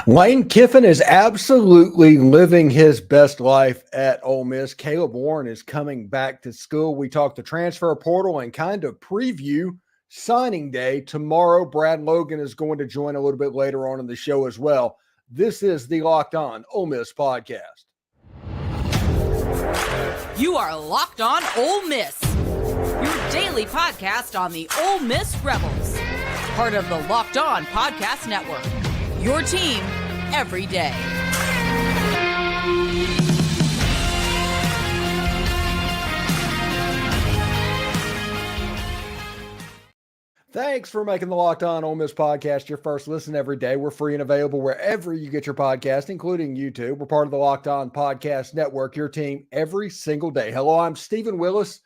Lane Kiffin is absolutely living his best life at Ole Miss. Caleb Warren is coming back to school. We talked the transfer portal and kind of preview signing day. Tomorrow, Brad Logan is going to join a little bit later on in the show as well. This is the Locked On Ole Miss podcast. You are Locked On Ole Miss, your daily podcast on the Ole Miss Rebels, part of the Locked On Podcast Network, your team every day. Thanks for making the Locked On Ole Miss podcast your first listen every day. We're free and available wherever you get your podcast, including YouTube. We're part of the Locked On Podcast Network, your team every single day. Hello, I'm Stephen Willis,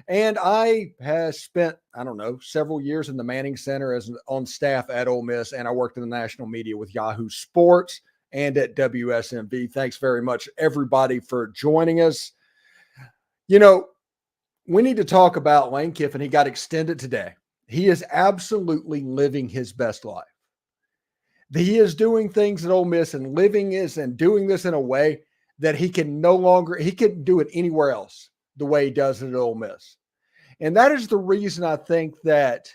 and I have spent, several years in the Manning Center as on staff at Ole Miss, and I worked in the national media with Yahoo Sports and at WSMV. Thanks very much, everybody, for joining us. You know, we need to talk about Lane Kiffin. He got extended today. He is absolutely living his best life. He is doing things at Ole Miss and doing this in a way that he couldn't do it anywhere else the way he does it at Ole Miss. And that is the reason I think that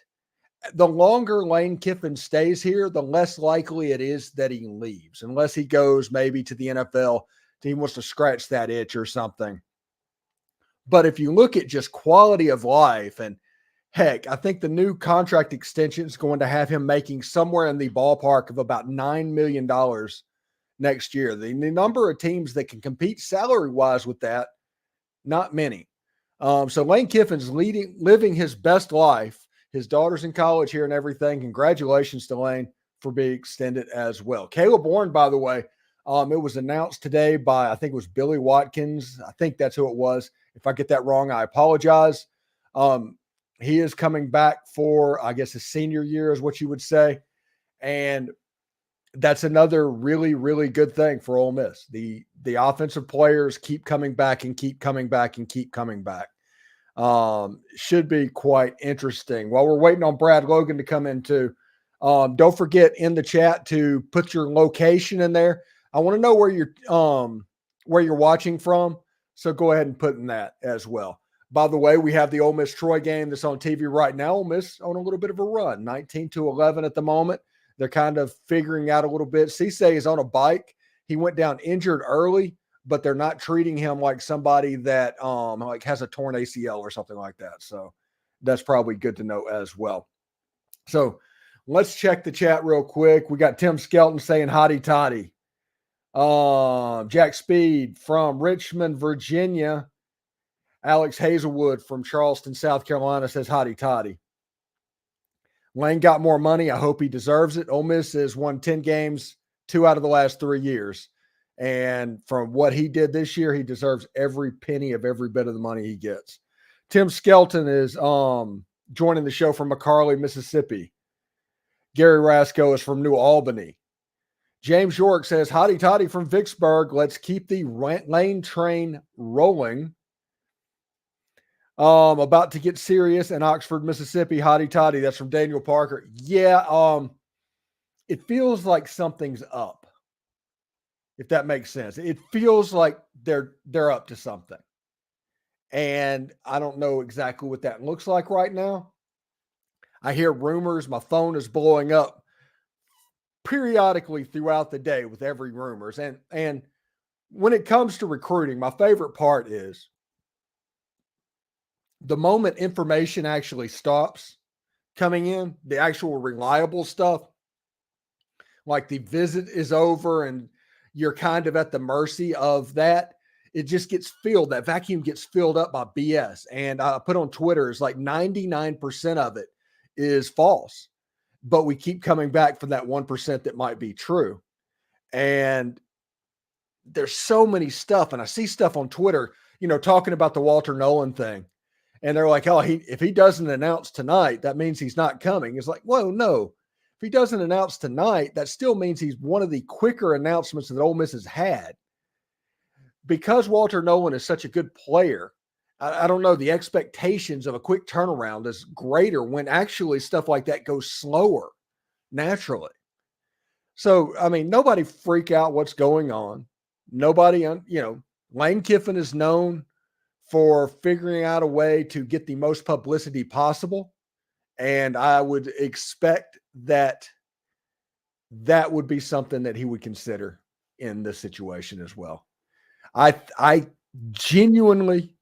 the longer Lane Kiffin stays here, the less likely it is that he leaves, unless he goes maybe to the NFL. He wants to scratch that itch or something. But if you look at just quality of life, and heck, I think the new contract extension is going to have him making somewhere in the ballpark of about $9 million next year. The number of teams that can compete salary-wise with that, not many. So Lane Kiffin's living his best life. His daughter's in college here and everything. Congratulations to Lane for being extended as well. Caleb Warren, by the way, it was announced today by, I think it was Billy Watkins. I think that's who it was. If I get that wrong, I apologize. He is coming back for, I guess, his senior year is what you would say. And that's another really, really good thing for Ole Miss. The offensive players keep coming back and keep coming back and keep coming back. Should be quite interesting. While we're waiting on Brad Logan to come in too, don't forget in the chat to put your location in there. I want to know where you're watching from. So go ahead and put in that as well. By the way, we have the Ole Miss Troy game that's on TV right now. Ole Miss on a little bit of a run, 19-11 at the moment. They're kind of figuring out a little bit. Cisse is on a bike. He went down injured early, but they're not treating him like somebody that has a torn ACL or something like that. So that's probably good to know as well. So let's check the chat real quick. We got Tim Skelton saying hotty toddy. Jack Speed from Richmond, Virginia. Alex Hazelwood from Charleston, South Carolina says hotty toddy. Lane got more money. I hope he deserves it. Ole Miss has won 10 games, 2 out of the last 3 years. And from what he did this year, he deserves every penny of every bit of the money he gets. Tim Skelton is joining the show from McCarley, Mississippi. Gary Rasco is from New Albany. James York says, hotty toddy from Vicksburg. Let's keep the Lane train rolling. About to get serious in Oxford, Mississippi. Hotty toddy. That's from Daniel Parker. Yeah. It feels like something's up, if that makes sense. It feels like they're up to something. And I don't know exactly what that looks like right now. I hear rumors. My phone is blowing up periodically throughout the day with every rumors. And when it comes to recruiting, my favorite part is the moment information actually stops coming in, the actual reliable stuff, like the visit is over and you're kind of at the mercy of that, it just gets filled. That vacuum gets filled up by BS. And I put on Twitter, it's like 99% of it is false, but we keep coming back from that 1% that might be true. And there's so many stuff. And I see stuff on Twitter, talking about the Walter Nolen thing. And they're like, if he doesn't announce tonight, that means he's not coming. It's like, whoa, no. If he doesn't announce tonight, that still means he's one of the quicker announcements that Ole Miss has had. Because Walter Nolen is such a good player, I don't know, the expectations of a quick turnaround is greater when actually stuff like that goes slower naturally. So, I mean, nobody freak out what's going on. Nobody, Lane Kiffin is known for figuring out a way to get the most publicity possible. And I would expect that that would be something that he would consider in this situation as well. I genuinely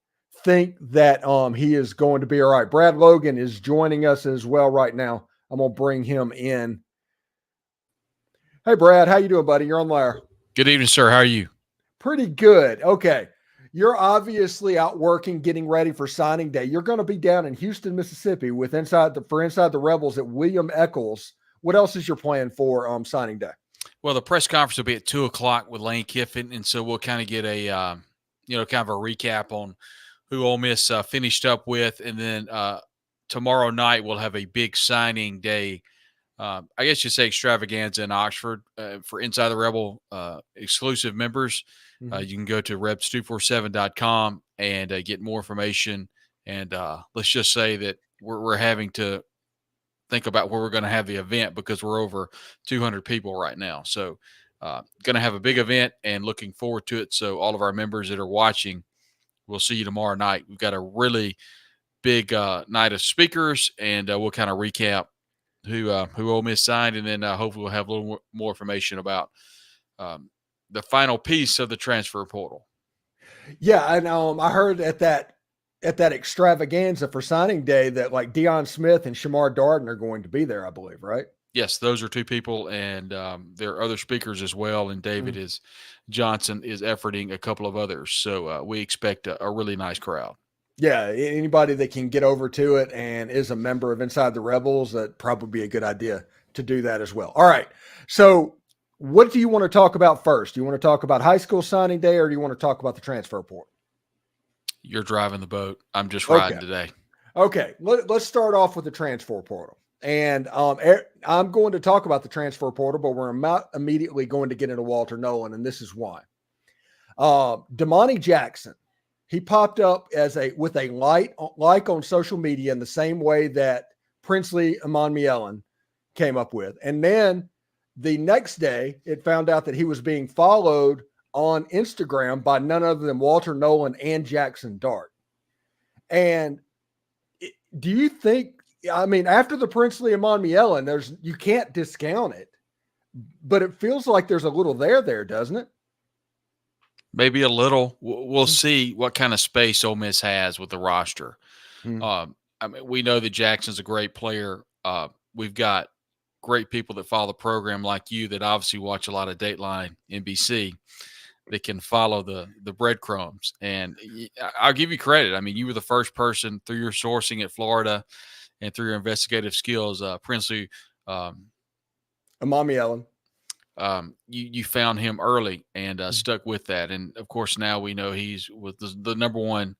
think that he is going to be all right. Brad Logan is joining us as well right now. I'm gonna bring him in. Hey Brad, how you doing, buddy? You're on there. Good evening, sir. How are you? Pretty good. Okay. You're obviously out working, getting ready for signing day. You're going to be down in Houston, Mississippi with Inside the Rebels at William Eccles. What else is your plan for signing day? Well, the press conference will be at 2:00 with Lane Kiffin, and so we'll kind of get a kind of a recap on who Ole Miss finished up with, and then tomorrow night we'll have a big signing day. I guess you'd say extravaganza in Oxford for Inside the Rebel exclusive members. Mm-hmm. You can go to reps247.com and get more information. And let's just say that we're having to think about where we're going to have the event because we're over 200 people right now. So going to have a big event and looking forward to it. So all of our members that are watching, we'll see you tomorrow night. We've got a really big night of speakers, and we'll kind of recap who Ole Miss signed, and then hopefully we'll have a little more information about the final piece of the transfer portal. Yeah, and I heard at that extravaganza for signing day that like Deion Smith and Shamar Darden are going to be there, I believe, right? Yes, those are two people, and there are other speakers as well. And David Johnson is efforting a couple of others, so we expect a really nice crowd. Yeah, anybody that can get over to it and is a member of Inside the Rebels, that probably be a good idea to do that as well. All right, so what do you want to talk about first? Do you want to talk about high school signing day, or do you want to talk about the transfer portal? You're driving the boat. I'm just riding today. Okay, let's start off with the transfer portal. And I'm going to talk about the transfer portal, but we're not immediately going to get into Walter Nolen, and this is why. Damani Jackson, he popped up with a like on social media in the same way that Princely Emmanuel came up with. And then the next day, it found out that he was being followed on Instagram by none other than Walter Nolen and Jackson Dart. And do you think, I mean, after the Princely Emmanuel, you can't discount it, but it feels like there's a little there, doesn't it? Maybe a little. We'll see what kind of space Ole Miss has with the roster. I mean, we know that Jackson's a great player. We've got great people that follow the program like you that obviously watch a lot of Dateline NBC that can follow the breadcrumbs. And I'll give you credit. I mean, you were the first person through your sourcing at Florida and through your investigative skills, Princely Emmanuel. You found him early and stuck with that. And of course, now we know he's with the number one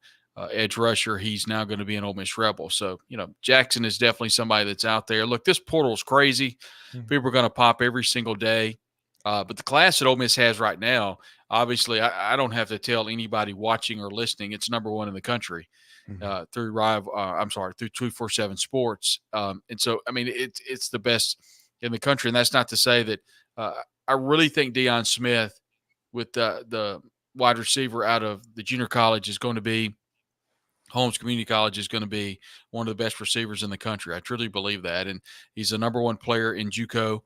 edge rusher. He's now going to be an Ole Miss Rebel. So, Jackson is definitely somebody that's out there. Look, this portal is crazy. People are going to pop every single day. But the class that Ole Miss has right now, obviously, I don't have to tell anybody watching or listening. It's number one in the country through 247 Sports. And so, I mean, it's the best in the country. And that's not to say that I really think Deion Smith with the wide receiver out of the junior college is going to be Holmes Community College is going to be one of the best receivers in the country. I truly believe that. And he's the number one player in JUCO.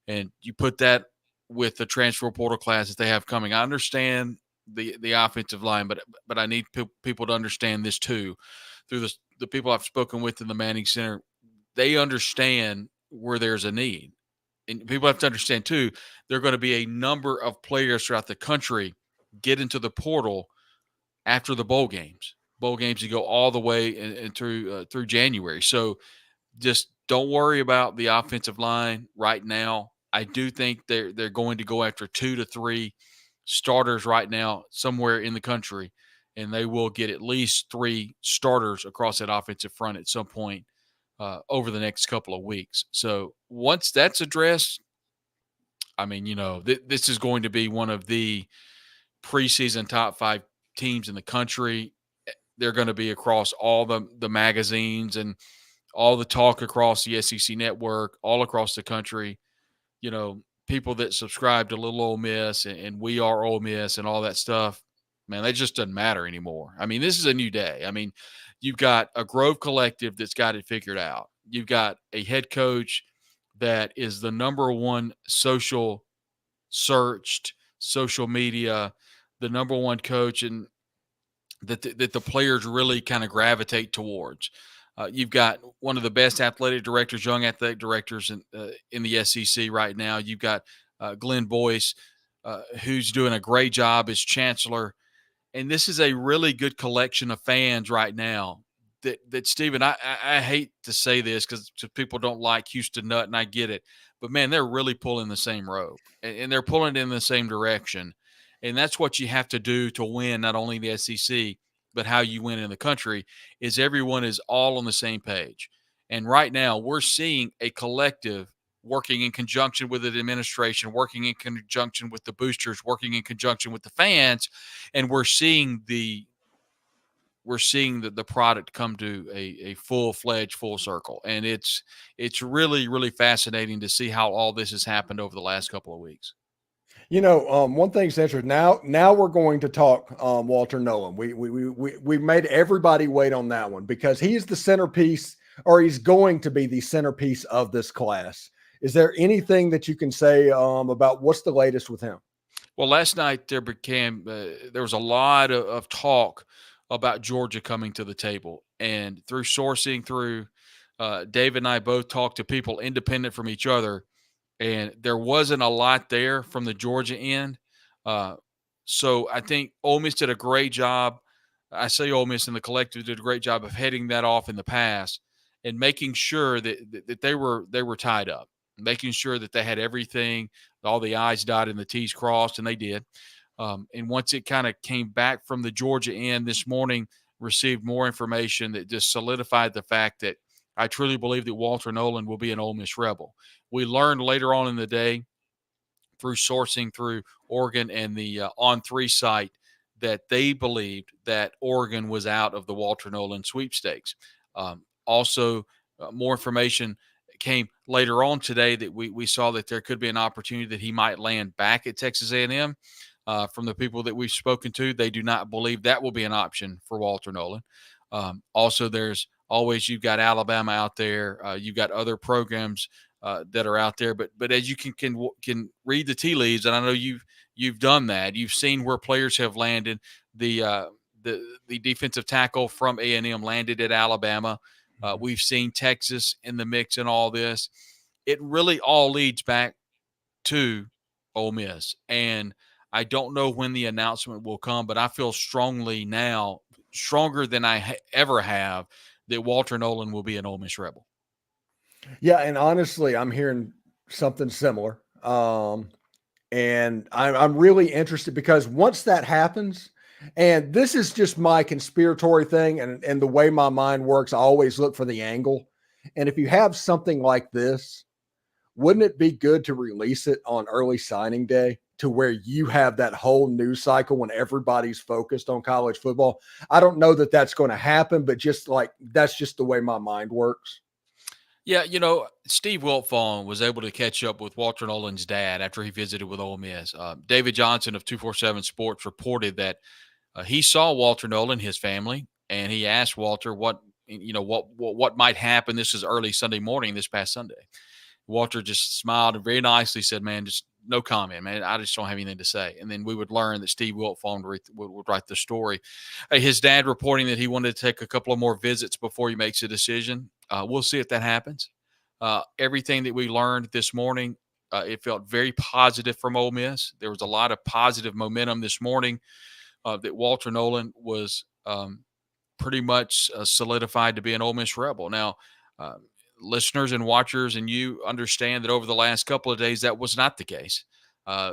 And you put that with the transfer portal class that they have coming. I understand the offensive line, but I need people to understand this too. Through the people I've spoken with in the Manning Center, they understand where there's a need. And people have to understand too, there are going to be a number of players throughout the country get into the portal after the bowl games. Bowl games you go all the way and through January. So just don't worry about the offensive line right now. I do think they're going to go after 2 to 3 starters right now somewhere in the country, and they will get at least 3 starters across that offensive front at some point over the next couple of weeks. So once that's addressed, I mean, this is going to be one of the preseason top 5 teams in the country. They're going to be across all the magazines and all the talk across the SEC network, all across the country. people that subscribe to Little Ole Miss and We Are Ole Miss and all that stuff, man, that just doesn't matter anymore. I mean, this is a new day. I mean, you've got a Grove collective that's got it figured out. You've got a head coach that is the number one social searched social media, the number one coach, and that the players really kind of gravitate towards. You've got one of the best athletic directors, young athletic directors in the SEC right now. You've got Glenn Boyce, who's doing a great job as chancellor. And this is a really good collection of fans right now that Stephen, I hate to say this because people don't like Houston Nutt, and I get it. But, man, they're really pulling the same rope, and they're pulling it in the same direction. And that's what you have to do to win not only the SEC, but how you win in the country is everyone is all on the same page. And right now we're seeing a collective working in conjunction with the administration, working in conjunction with the boosters, working in conjunction with the fans, and we're seeing the product come to a full-fledged full circle. And it's really, really fascinating to see how all this has happened over the last couple of weeks. One thing's interesting. Now we're going to talk Walter Nolen. We made everybody wait on that one because he's the centerpiece, or he's going to be the centerpiece of this class. Is there anything that you can say about what's the latest with him? Well, last night there was a lot of talk about Georgia coming to the table, and through sourcing, through David and I both talked to people independent from each other. And there wasn't a lot there from the Georgia end. So I think Ole Miss did a great job. I say Ole Miss and the collective did a great job of heading that off in the past and making sure that they were tied up, making sure that they had everything, all the I's dotted and the T's crossed, and they did. And once it kind of came back from the Georgia end this morning, received more information that just solidified the fact that I truly believe that Walter Nolen will be an Ole Miss Rebel. We learned later on in the day through sourcing through Oregon and the On3 site that they believed that Oregon was out of the Walter Nolen sweepstakes. Also, more information came later on today that we saw that there could be an opportunity that he might land back at Texas A&M. From the people that we've spoken to, they do not believe that will be an option for Walter Nolen. Also, there's always, you've got Alabama out there. You've got other programs that are out there, but as you can read the tea leaves, and I know you've done that. You've seen where players have landed. The defensive tackle from A&M landed at Alabama. We've seen Texas in the mix in all this. It really all leads back to Ole Miss, and I don't know when the announcement will come, but I feel strongly now, stronger than I ever have, that Walter Nolen will be an Ole Miss Rebel. Yeah, and honestly, I'm hearing something similar. And I'm really interested because once that happens, and this is just my conspiratory thing and the way my mind works, I always look for the angle. And if you have something like this, wouldn't it be good to release it on early signing day to where you have that whole news cycle when everybody's focused on college football? I don't know that that's going to happen, but just like that's just the way my mind works. Yeah, Steve Wiltfong was able to catch up with Walter Nolen's dad after he visited with Ole Miss. David Johnson of 247 Sports reported that he saw Walter Nolen, his family, and he asked Walter what might happen. This is early Sunday morning, this past Sunday. Walter just smiled and very nicely said, "Man, just no comment, man. I just don't have anything to say." And then we would learn that Steve Wiltfong would write the story. His dad reporting that he wanted to take a couple of more visits before he makes a decision. We'll see if that happens. Everything that we learned this morning, it felt very positive from Ole Miss. There was a lot of positive momentum this morning that Walter Nolen was pretty much solidified to be an Ole Miss Rebel. Now, listeners and watchers and you understand that over the last couple of days that was not the case.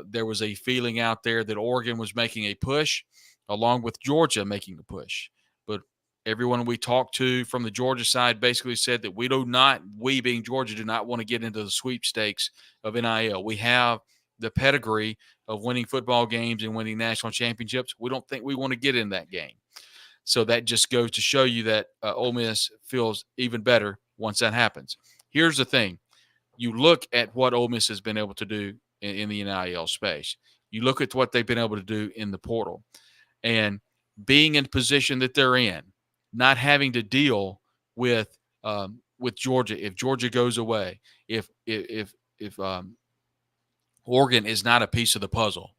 There was a feeling out there that Oregon was making a push along with Georgia making a push. But everyone we talked to from the Georgia side basically said that we being Georgia, do not want to get into the sweepstakes of NIL. We have the pedigree of winning football games and winning national championships. We don't think we want to get in that game. So that just goes to show you that Ole Miss feels even better once that happens. Here's the thing. You look at what Ole Miss has been able to do in the NIL space. You look at what they've been able to do in the portal, and being in the position that they're in, not having to deal with Georgia if Georgia goes away, if Oregon is not a piece of the puzzle,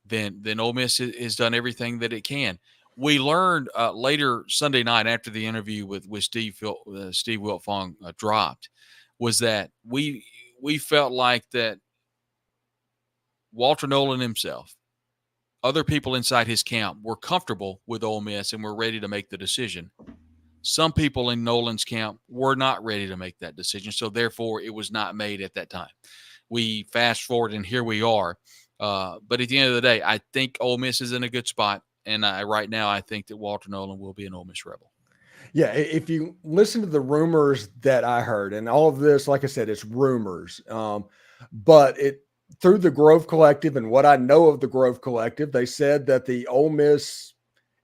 then Ole Miss has done everything that it can. We learned later Sunday night after the interview with Steve Wiltfong dropped, was that we felt like that Walter Nolen himself, other people inside his camp, were comfortable with Ole Miss and were ready to make the decision. Some people in Nolan's camp were not ready to make that decision, so therefore it was not made at that time. We fast forward, and here we are. But at the end of the day, I think Ole Miss is in a good spot, and right now I think that Walter Nolen will be an Ole Miss Rebel. Yeah, if you listen to the rumors that I heard, and all of this, like I said, it's rumors, but through the Grove Collective and what I know of the Grove Collective, they said that the Ole Miss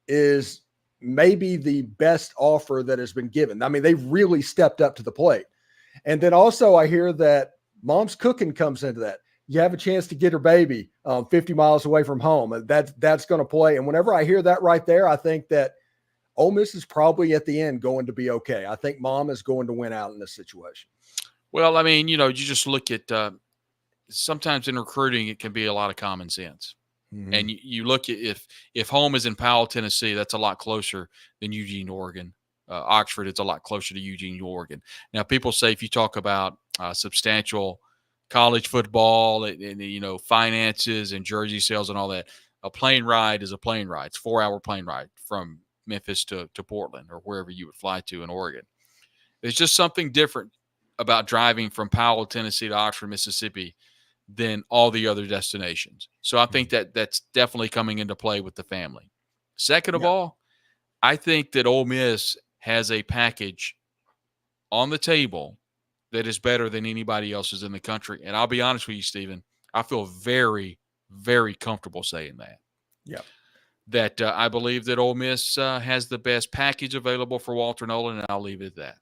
is maybe the best offer that has been given. I mean, they really stepped up to the plate. And then also I hear that Mom's Cooking comes into that. You have a chance to get her baby 50 miles away from home. That's going to play. And whenever I hear that right there, I think that Ole Miss is probably at the end going to be okay. I think Mom is going to win out in this situation. Well, I mean, you just look at sometimes in recruiting, it can be a lot of common sense. Mm-hmm. And you look at if home is in Powell, Tennessee, that's a lot closer than Eugene, Oregon. Oxford, it's a lot closer to Eugene, Oregon. Now, people say if you talk about substantial college football and finances and jersey sales and all that, a plane ride is a plane ride. It's a 4-hour plane ride from Memphis to Portland or wherever you would fly to in Oregon. There's just something different about driving from Powell, Tennessee to Oxford, Mississippi than all the other destinations. So I think that's definitely coming into play with the family. Second of all, I think that Ole Miss has a package on the table that is better than anybody else's in the country. And I'll be honest with you, Stephen, I feel very, very comfortable saying that. Yeah. That I believe that Ole Miss has the best package available for Walter Nolen, and I'll leave it at that.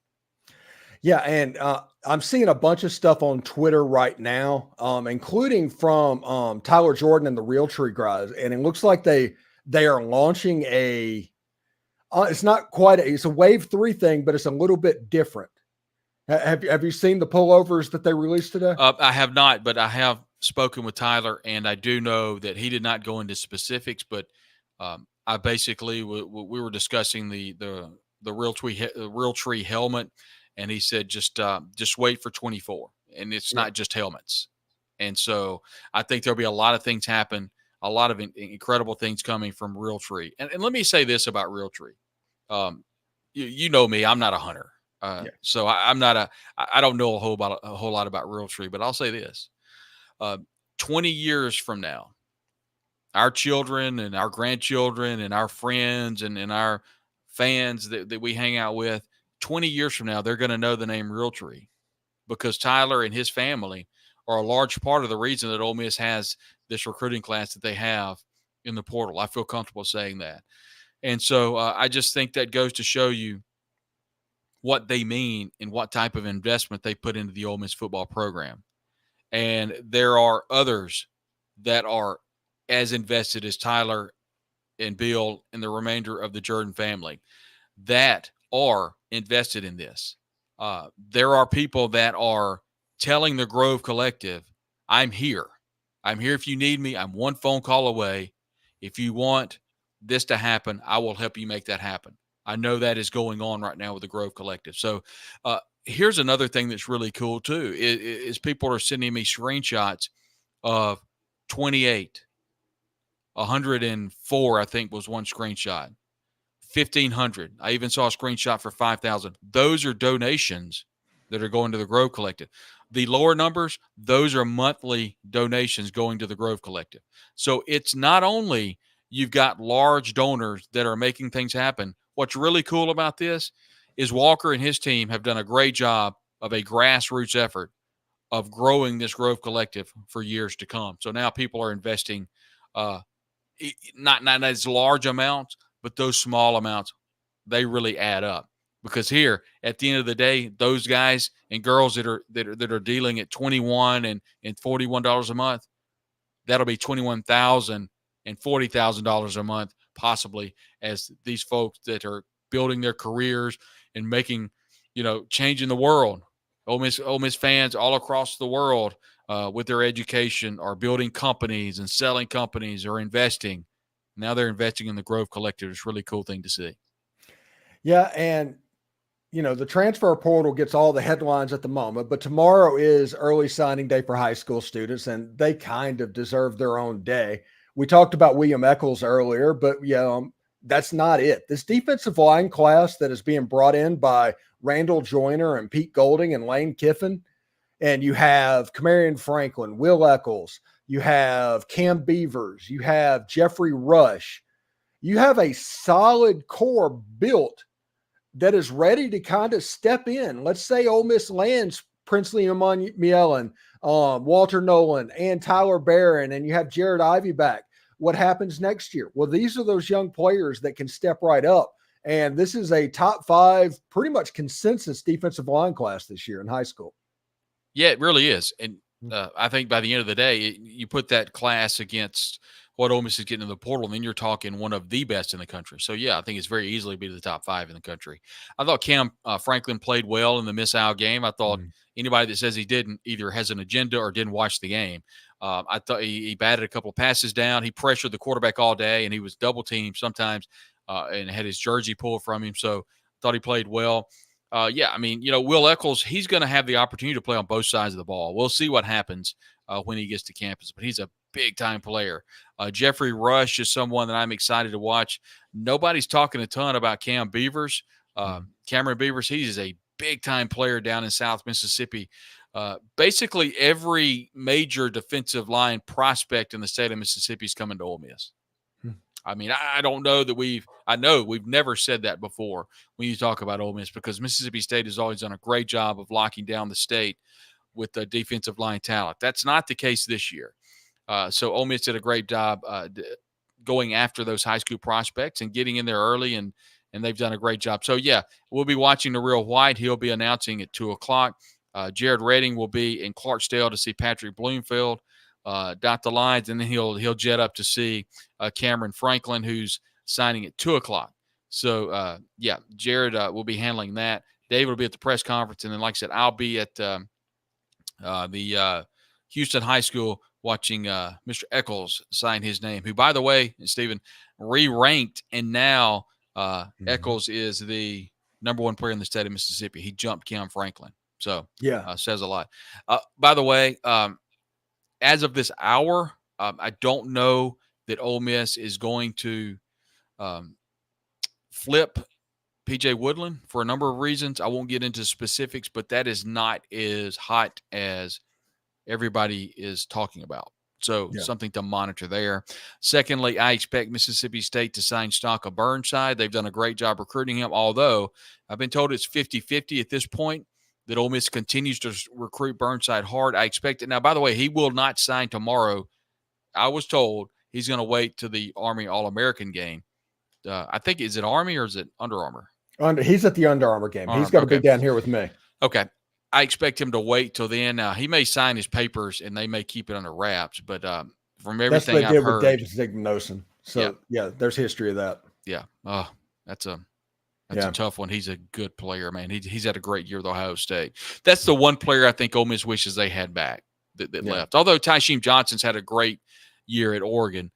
Yeah, and I'm seeing a bunch of stuff on Twitter right now, including from Tyler Jordan and the Realtree guys, and it looks like they are launching it's not quite it's a Wave 3 thing, but it's a little bit different. Have you seen the pullovers that they released today? I have not, but I have spoken with Tyler, and I do know that he did not go into specifics, but I basically we were discussing the Realtree helmet. And he said, just wait for 24. And it's not just helmets. And so I think there'll be a lot of things happen, a lot of incredible things coming from Realtree. And let me say this about Realtree. You know me, I'm not a hunter. So I don't know a whole lot about Realtree, but I'll say this. 20 years from now, our children and our grandchildren and our friends and our fans that we hang out with, 20 years from now, they're going to know the name Realtree because Tyler and his family are a large part of the reason that Ole Miss has this recruiting class that they have in the portal. I feel comfortable saying that. And so I just think that goes to show you what they mean and what type of investment they put into the Ole Miss football program. And there are others that are as invested as Tyler and Bill and the remainder of the Jordan family that are invested in this. There are people that are telling the Grove Collective, I'm here. I'm here if you need me. I'm one phone call away. If you want this to happen, I will help you make that happen. I know that is going on right now with the Grove Collective. So here's another thing that's really cool too, is people are sending me screenshots of 28, 104, I think was one screenshot. 1,500. I even saw a screenshot for 5,000. Those are donations that are going to the Grove Collective. The lower numbers, those are monthly donations going to the Grove Collective. So it's not only you've got large donors that are making things happen. What's really cool about this is Walker and his team have done a great job of a grassroots effort of growing this Grove Collective for years to come. So now people are investing not as large amounts, but those small amounts, they really add up. Because here, at the end of the day, those guys and girls that are dealing at $21 and $41 a month, that'll be $21,000 and $40,000 a month, possibly, as these folks that are building their careers and making, changing the world. Ole Miss fans all across the world with their education are building companies and selling companies or investing. Now they're investing in the Grove Collective. It's a really cool thing to see. Yeah, and the transfer portal gets all the headlines at the moment, but tomorrow is early signing day for high school students, and they kind of deserve their own day. We talked about William Eccles earlier, but that's not it. This defensive line class that is being brought in by Randall Joyner and Pete Golding and Lane Kiffin, and you have Kamarion Franklin, Will Eccles, you have Cam Beavers, you have Jeffrey Rush. You have a solid core built that is ready to kind of step in. Let's say Ole Miss lands Princely Mullin, Walter Nolen, and Tyler Barron, and you have Jared Ivey back. What happens next year? Well, these are those young players that can step right up. And this is a top 5, pretty much consensus defensive line class this year in high school. Yeah, it really is. And I think by the end of the day, you put that class against what Ole Miss is getting in the portal, and then you're talking one of the best in the country. So, yeah, I think it's very easily be the top 5 in the country. I thought Cam Franklin played well in the Miss-Out game. I thought anybody that says he didn't either has an agenda or didn't watch the game. I thought he batted a couple of passes down. He pressured the quarterback all day, and he was double-teamed sometimes and had his jersey pulled from him. So, I thought he played well. Will Eccles, he's going to have the opportunity to play on both sides of the ball. We'll see what happens when he gets to campus, but he's a big-time player. Jeffrey Rush is someone that I'm excited to watch. Nobody's talking a ton about Cam Beavers. Cameron Beavers, he is a big-time player down in South Mississippi. Basically, every major defensive line prospect in the state of Mississippi is coming to Ole Miss. I mean, I don't know that we've never said that before when you talk about Ole Miss, because Mississippi State has always done a great job of locking down the state with the defensive line talent. That's not the case this year. So Ole Miss did a great job going after those high school prospects and getting in there early, and they've done a great job. So, yeah, we'll be watching Nareel White. He'll be announcing at 2 o'clock. Jared Redding will be in Clarksdale to see Patrick Bloomfield dot the lines, and then he'll jet up to see Cameron Franklin, who's signing at 2 o'clock. So, Jared will be handling that. David will be at the press conference, and then, like I said, I'll be at the Houston High School watching Mr. Eccles sign his name, who, by the way, Stephen, re-ranked, and now Eccles is the number 1 player in the state of Mississippi. He jumped Cam Franklin. So, says a lot. By the way, as of this hour, I don't know that Ole Miss is going to flip P.J. Woodland for a number of reasons. I won't get into specifics, but that is not as hot as everybody is talking about. So something to monitor there. Secondly, I expect Mississippi State to sign Stonka Burnside. They've done a great job recruiting him, although I've been told it's 50-50 at this point, that Ole Miss continues to recruit Burnside hard. I expect it. Now, by the way, he will not sign tomorrow. I was told he's going to wait to the Army All-American game. I think, is it Army or is it Under Armour? He's at the Under Armour game. He's got to be down here with me. Okay. I expect him to wait till then. He may sign his papers and they may keep it under wraps, but from everything I've heard. That's what they did with David Zignosen. So, there's history of that. Yeah. That's a tough one. He's a good player, man. He's had a great year with Ohio State. That's the one player I think Ole Miss wishes they had back that left. Although Tysheem Johnson's had a great year at Oregon.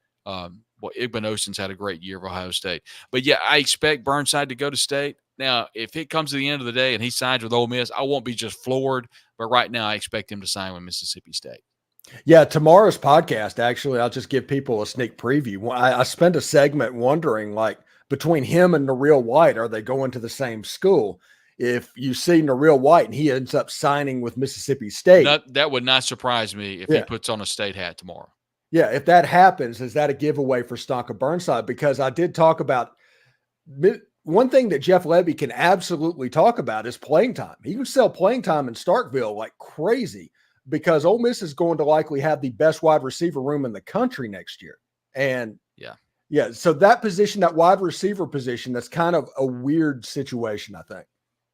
Igbenogsen's had a great year of Ohio State. But, I expect Burnside to go to State. Now, if it comes to the end of the day and he signs with Ole Miss, I won't be just floored. But right now, I expect him to sign with Mississippi State. Yeah, tomorrow's podcast, actually, I'll just give people a sneak preview. I spent a segment wondering, like, between him and Nareel White, are they going to the same school? If you see Nareel White and he ends up signing with Mississippi State. That would not surprise me if he puts on a State hat tomorrow. Yeah, if that happens, is that a giveaway for Stonka Burnside? Because I did talk about one thing that Jeff Levy can absolutely talk about is playing time. He can sell playing time in Starkville like crazy because Ole Miss is going to likely have the best wide receiver room in the country next year. And so that position, that wide receiver position, that's kind of a weird situation, I think.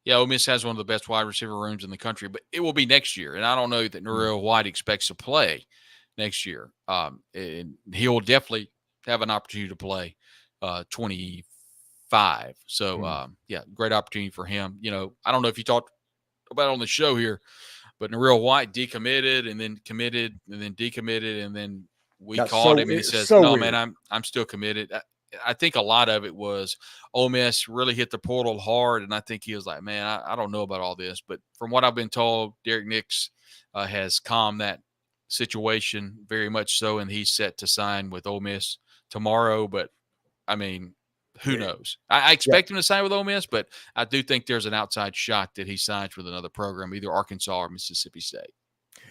Yeah, Ole Miss has one of the best wide receiver rooms in the country, but it will be next year. And I don't know that Nareel White expects to play next year. And he'll definitely have an opportunity to play 25. So, great opportunity for him. I don't know if you talked about it on the show here, but Nareel White decommitted and then committed and then decommitted, and then we called him and he says, "No, weird. man, I'm still committed." I think a lot of it was Ole Miss really hit the portal hard, and I think he was like, "Man, I don't know about all this." But from what I've been told, Derek Nix has calmed that situation very much so, and he's set to sign with Ole Miss tomorrow. But I mean, who knows? I expect him to sign with Ole Miss, but I do think there's an outside shot that he signs with another program, either Arkansas or Mississippi State.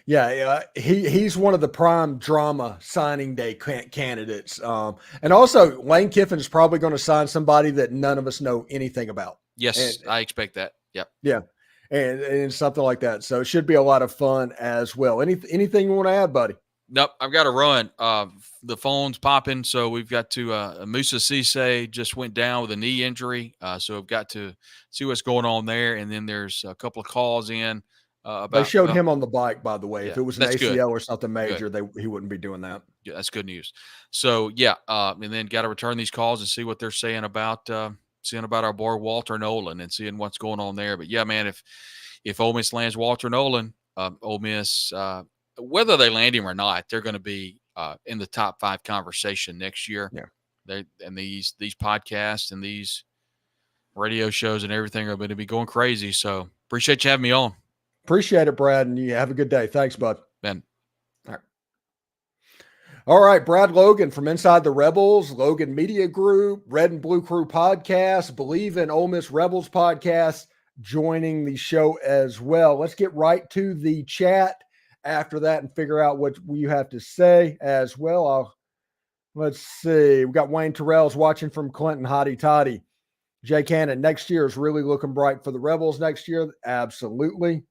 Yeah, he's one of the prime drama signing day candidates. And also, Lane Kiffin is probably going to sign somebody that none of us know anything about. Yes, I expect that. Yep. Yeah, and something like that. So it should be a lot of fun as well. Anything you want to add, buddy? Nope, I've got to run. The phone's popping, so we've got to. Musa Cisse just went down with a knee injury, so we've got to see what's going on there. And then there's a couple of calls in. They showed him on the bike, by the way. Yeah, if it was an ACL good. or something major, he wouldn't be doing that. Yeah, that's good news. So and then got to return these calls and see what they're saying about our boy Walter Nolen and seeing what's going on there. But yeah, man, if Ole Miss lands Walter Nolen, Ole Miss, whether they land him or not, they're going to be in the top 5 conversation next year. Yeah, these podcasts and these radio shows and everything are going to be going crazy. So appreciate you having me on. Appreciate it, Brad, and you have a good day. Thanks, bud. Ben. All right, Brad Logan from Inside the Rebels, Logan Media Group, Red and Blue Crew Podcast, Believe in Ole Miss Rebels Podcast, joining the show as well. Let's get right to the chat after that and figure out what you have to say as well. Let's see. We've got Wayne Terrell's watching from Clinton, Hottie Toddy. Jay Cannon, next year is really looking bright for the Rebels next year. Absolutely.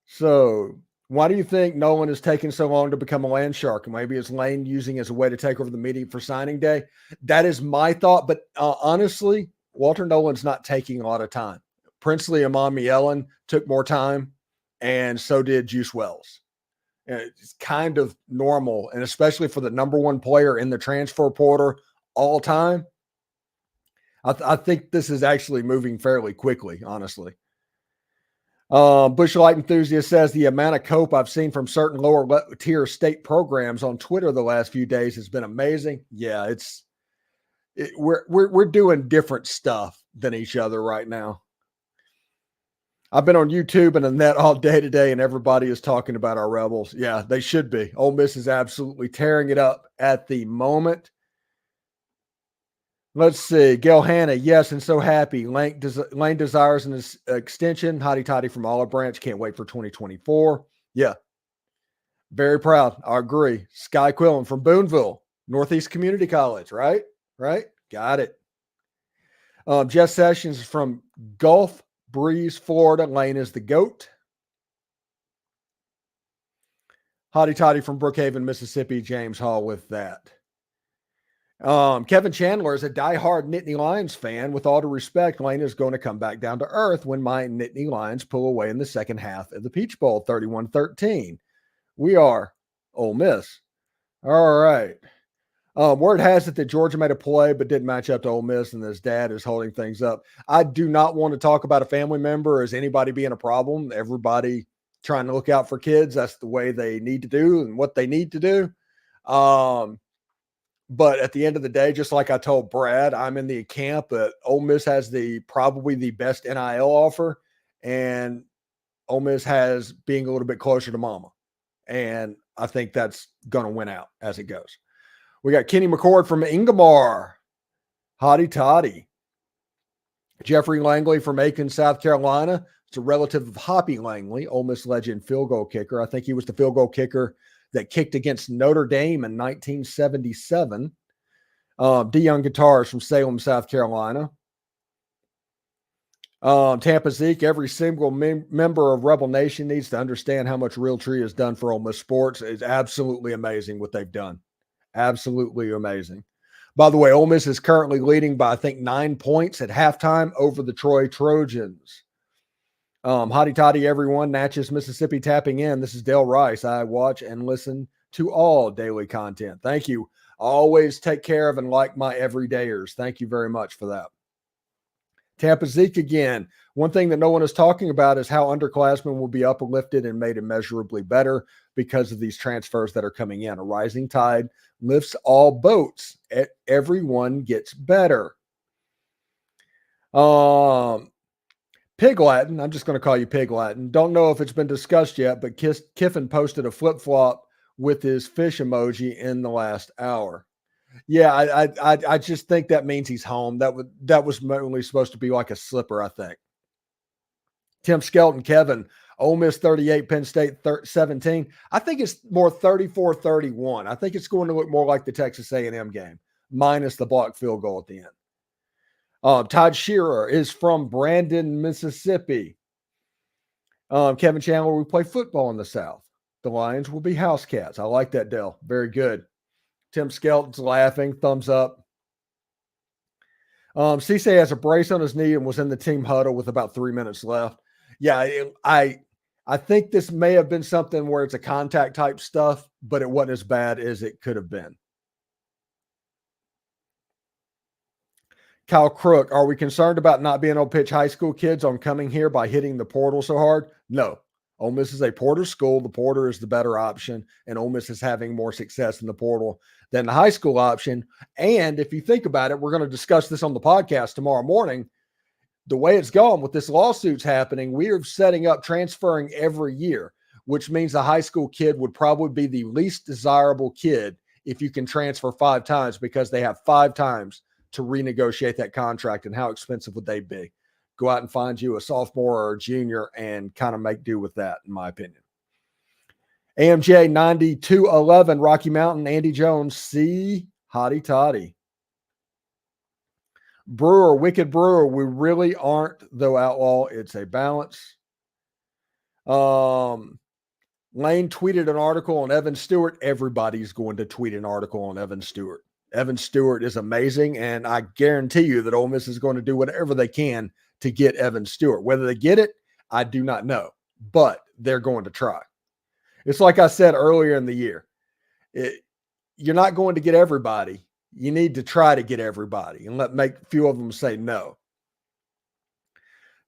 So why do you think Nolen is taking so long to become a land shark? Maybe it's Lane using as a way to take over the meeting for signing day. That is my thought. But honestly, Walter Nolen's not taking a lot of time. Princely Amami Ellen took more time, and so did Juice Wells. It's kind of normal, and especially for the number one player in the transfer portal all time. I think this is actually moving fairly quickly, honestly. Bush Light Enthusiast says the amount of cope I've seen from certain lower tier state programs on Twitter the last few days has been amazing. Yeah, we're doing different stuff than each other right now. I've been on YouTube and the net all day today, and everybody is talking about our Rebels. Yeah, they should be. Ole Miss is absolutely tearing it up at the moment. Let's see. Gail Hanna, yes, and so happy. Lane desires an extension. Hottie Toddy from Olive Branch. Can't wait for 2024. Yeah. Very proud. I agree. Sky Quillen from Boonville, Northeast Community College, right? Right? Got it. Jeff Sessions from Gulf Breeze, Florida. Lane is the GOAT. Hottie Toddy from Brookhaven, Mississippi. James Hall with that. Kevin Chandler is a diehard Nittany Lions fan. With all due respect, Lane is going to come back down to earth when my Nittany Lions pull away in the second half of the Peach Bowl, 31-13. We are Ole Miss. All right. Word has it that Georgia made a play but didn't match up to Ole Miss, and his dad is holding things up. I do not want to talk about a family member as anybody being a problem. Everybody trying to look out for kids. That's the way they need to do and what they need to do. But at the end of the day, just like I told Brad, I'm in the camp that Ole Miss has probably the best NIL offer, and Ole Miss has being a little bit closer to mama. And I think that's going to win out as it goes. We got Kenny McCord from Ingomar. Hottie Toddy. Jeffrey Langley from Aiken, South Carolina. It's a relative of Hoppy Langley, Ole Miss legend field goal kicker. I think he was the field goal kicker that kicked against Notre Dame in 1977. D-Young Guitars from Salem, South Carolina. Tampa Zeke, every single member of Rebel Nation needs to understand how much Realtree has done for Ole Miss sports. It's absolutely amazing what they've done. Absolutely amazing. By the way, Ole Miss is currently leading by, I think, 9 points at halftime over the Troy Trojans. Hotty toddy, everyone. Natchez, Mississippi tapping in. This is Dale Rice. I watch and listen to all daily content. Thank you. Always take care of and like my everydayers. Thank you very much for that. Tampa Zeke again. One thing that no one is talking about is how underclassmen will be uplifted and made immeasurably better because of these transfers that are coming in. A rising tide lifts all boats. Everyone gets better. Pig Latin. I'm just going to call you Pig Latin. Don't know if it's been discussed yet, but Kiffin posted a flip-flop with his fish emoji in the last hour. Yeah, I just think that means he's home. That was only supposed to be like a slipper, I think. Tim Skelton, Kevin, Ole Miss 38, Penn State 17. I think it's more 34-31. I think it's going to look more like the Texas A&M game, minus the blocked field goal at the end. Todd Shearer is from Brandon, Mississippi. Kevin Chandler, we play football in the South. The Lions will be house cats. I like that, Dale. Very good. Tim Skelton's laughing. Thumbs up. Cisse has a brace on his knee and was in the team huddle with about 3 minutes left. Yeah, I think this may have been something where it's a contact type stuff, but it wasn't as bad as it could have been. Kyle Crook, are we concerned about not being able to pitch high school kids on coming here by hitting the portal so hard? No. Ole Miss is a porter school. The porter is the better option, and Ole Miss is having more success in the portal than the high school option. And if you think about it, we're going to discuss this on the podcast tomorrow morning. The way it's gone with this lawsuits happening, we are setting up transferring every year, which means a high school kid would probably be the least desirable kid if you can transfer 5 times because they have 5 times to renegotiate that contract. And how expensive would they be? Go out and find you a sophomore or a junior and kind of make do with that, in my opinion. AMJ 9211, Rocky Mountain, Andy Jones, C. Hotty Toddy. Brewer, Wicked Brewer, we really aren't, though, Outlaw. It's a balance. Lane tweeted an article on Evan Stewart. Everybody's going to tweet an article on Evan Stewart. Evan Stewart is amazing, and I guarantee you that Ole Miss is going to do whatever they can to get Evan Stewart. Whether they get it, I do not know, but they're going to try. It's like I said earlier in the year. You're not going to get everybody. You need to try to get everybody and make a few of them say no.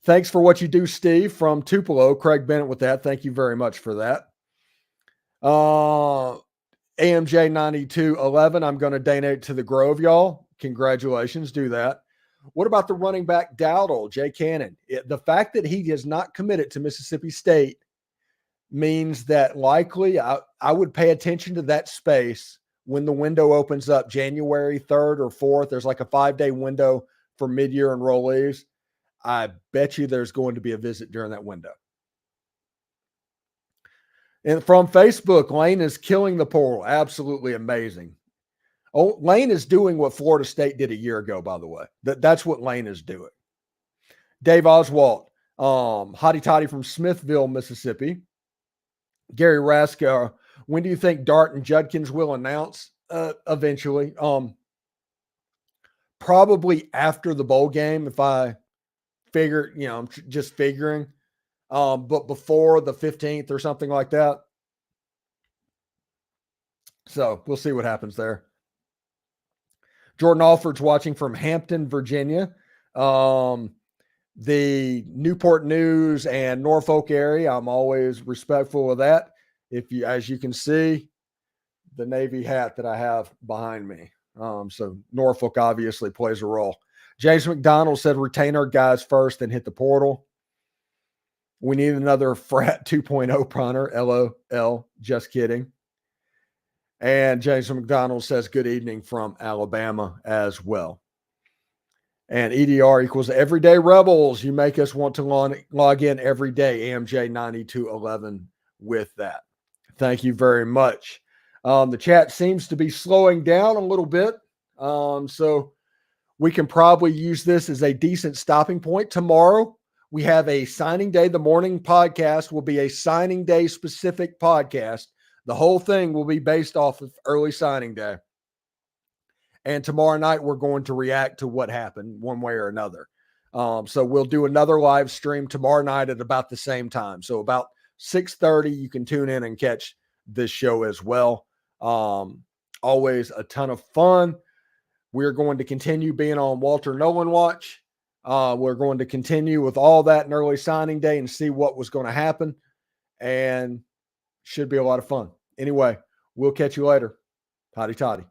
Thanks for what you do, Steve, from Tupelo. Craig Bennett with that. Thank you very much for that. AMJ 9211, I'm going to donate to the Grove, y'all. Congratulations. Do that. What about the running back Dowdle, Jay Cannon? The fact that he has not committed to Mississippi State means that likely I would pay attention to that space when the window opens up January 3rd or 4th. There's like a 5-day window for mid-year enrollees. I bet you there's going to be a visit during that window. And from Facebook, Lane is killing the portal. Absolutely amazing. Oh, Lane is doing what Florida State did a year ago, by the way. That's what Lane is doing. Dave Oswald, Hotty Toddy from Smithville, Mississippi. Gary Raska, when do you think Dart and Judkins will announce? Eventually. Probably after the bowl game, if I figure, I'm just figuring. But before the 15th or something like that. So we'll see what happens there. Jordan Alford's watching from Hampton, Virginia. The Newport News and Norfolk area, I'm always respectful of that. As you can see, the Navy hat that I have behind me. So Norfolk obviously plays a role. James McDonald said, retain our guys first and hit the portal. We need another frat 2.0 punter. LOL. Just kidding. And James McDonald says, good evening from Alabama as well. And EDR equals everyday rebels. You make us want to log in every day. AMJ 9211 with that. Thank you very much. The chat seems to be slowing down a little bit. So we can probably use this as a decent stopping point. Tomorrow, we have a signing day. The morning podcast will be a signing day specific podcast. The whole thing will be based off of early signing day. And tomorrow night, we're going to react to what happened one way or another. So we'll do another live stream tomorrow night at about the same time. So about 6:30, you can tune in and catch this show as well. Always a ton of fun. We're going to continue being on Walter Nolen watch. We're going to continue with all that in early signing day and see what was going to happen. And should be a lot of fun. Anyway, we'll catch you later. Toddy toddy.